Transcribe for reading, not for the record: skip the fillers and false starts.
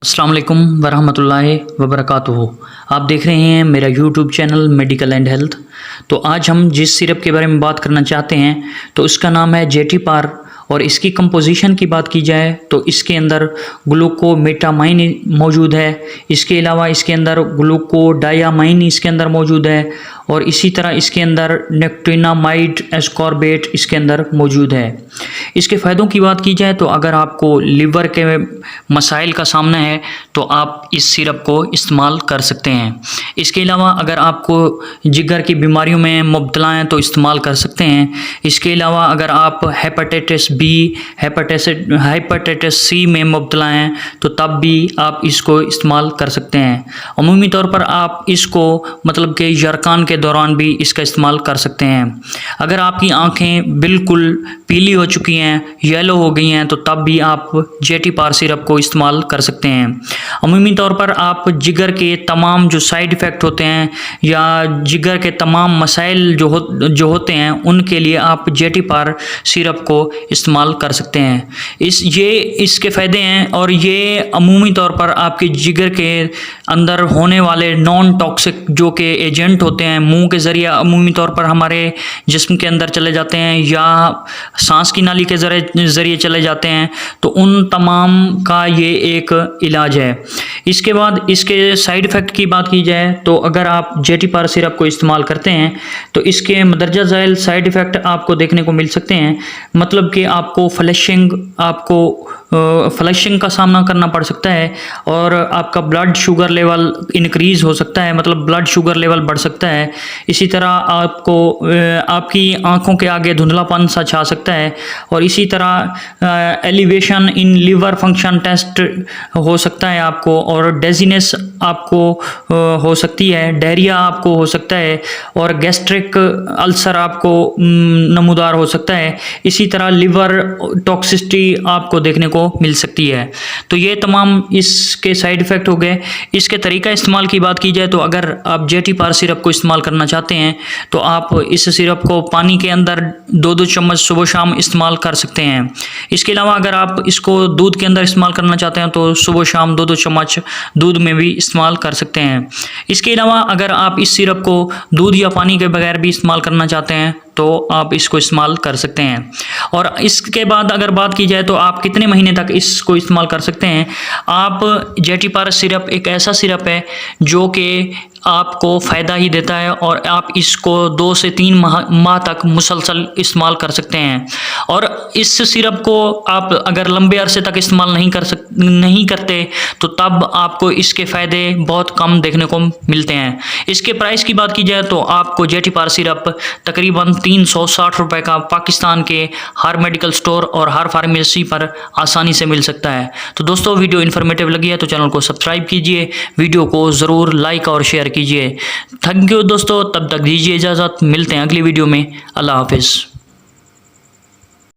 अस्सलाम वालेकुम वरहमतुल्लाहि वबरकातुहू। आप देख रहे हैं मेरा YouTube channel medical and health. तो आज हम जिस सिरप के बारे में बात करना चाहते हैं तो उसका नाम है जेटीपार। और इसकी कंपोजिशन की बात की जाए तो इसके अंदर ग्लूकोमेटामाइन मौजूद है। इसके अलावा इसके अंदर ग्लूकोडायामाइन इसके अंदर मौजूद है और इसी तरह इसके अंदर निकोटिनामाइड एस्कॉर्बेट इसके अंदर मौजूद है। इसके फ़ायदों की बात की जाए तो अगर आपको लीवर के मसाइल का सामना है तो आप इस सिरप को इस्तेमाल कर सकते हैं। इसके अलावा अगर आपको जिगर की बीमारियों में मुब्तला हैं तो इस्तेमाल कर सकते हैं। इसके अलावा अगर आप हेपेटाइटिस बी, हेपेटाइटिस सी में मुब्तला हैं तो तब भी आप इसको इस्तेमाल कर सकते हैं। अमूमी तौर पर आप इसको मतलब कि यरकान के दौरान भी इसका इस्तेमाल कर सकते हैं। अगर आपकी आँखें बिल्कुल पीली हो चुकी हैं, येलो हो गई हैं तो तब भी आप जेटीपार सिरप को इस्तेमाल कर सकते हैं। अमूमी तौर पर आप जिगर के तमाम जो साइड इफ़ेक्ट होते हैं या जिगर के तमाम मसाइल जो होते हैं उनके लिए आप जेटीपार सिरप को इस्तेमाल कर सकते हैं। इसके फ़ायदे हैं और ये अमूमी तौर पर आपके जिगर के अंदर होने वाले नॉन टॉक्सिक जो कि एजेंट होते हैं मुंह के ज़रिए अमूमी तौर पर हमारे जिस्म के अंदर चले जाते हैं या सांस की नाली के ज़रिए चले जाते हैं, तो उन तमाम का ये एक इलाज है। इसके बाद इसके साइड इफ़ेक्ट की बात की जाए तो अगर आप जेटीपार सिरप को इस्तेमाल करते हैं तो इसके मदरजा ज़ैल साइड इफ़ेक्ट आपको देखने को मिल सकते हैं। मतलब कि आपको फ्लशिंग का सामना करना पड़ सकता है और आपका ब्लड शुगर लेवल इंक्रीज़ हो सकता है, मतलब ब्लड शुगर लेवल बढ़ सकता है। इसी तरह आपकी आँखों के आगे धुंधलापन सा छा सकता है और इसी तरह elevation in liver function test हो सकता है आपको और डेजीनेस आपको हो सकती है, डायरिया आपको हो सकता है और गैस्ट्रिक अल्सर आपको नमूदार हो सकता है। इसी तरह लिवर टॉक्सिसिटी आपको देखने को मिल सकती है। तो ये तमाम इसके साइड इफ़ेक्ट हो गए। इसके तरीका इस्तेमाल की बात की जाए तो अगर आप जेटीपार सिरप को इस्तेमाल करना चाहते हैं तो आप इस सिरप को पानी के अंदर 2-2 चम्मच सुबह शाम इस्तेमाल कर सकते हैं। इसके अलावा अगर आप इसको दूध के अंदर इस्तेमाल करना चाहते हैं तो सुबह शाम 2-2 चम्मच दूध में भी इस्तेमाल कर सकते हैं। इसके अलावा अगर आप इस सिरप को दूध या पानी के बगैर भी इस्तेमाल करना चाहते हैं तो आप इसको इस्तेमाल कर सकते हैं। और इसके बाद अगर बात की जाए तो आप कितने महीने तक इसको इस्तेमाल कर सकते हैं। आप जेटीपार सिरप एक ऐसा सिरप है जो कि आपको फ़ायदा ही देता है और आप इसको 2 से 3 माह तक मुसलसल इस्तेमाल कर सकते हैं। और इस सिरप को आप अगर लंबे अरसे तक इस्तेमाल नहीं करते तो तब आपको इसके फ़ायदे बहुत कम देखने को मिलते हैं। इसके प्राइस की बात की जाए तो आपको जेटीपार सिरप तकरीबन 360 रुपये का पाकिस्तान के हर मेडिकल स्टोर और हर फार्मेसी पर आसानी से मिल सकता है। तो दोस्तों वीडियो इन्फॉर्मेटिव लगी है तो चैनल को सब्सक्राइब कीजिए, वीडियो को ज़रूर लाइक और शेयर कीजिए। थैंक यू दोस्तों, तब तक दीजिए इजाज़त, मिलते हैं अगली वीडियो में। अल्लाह हाफिज़।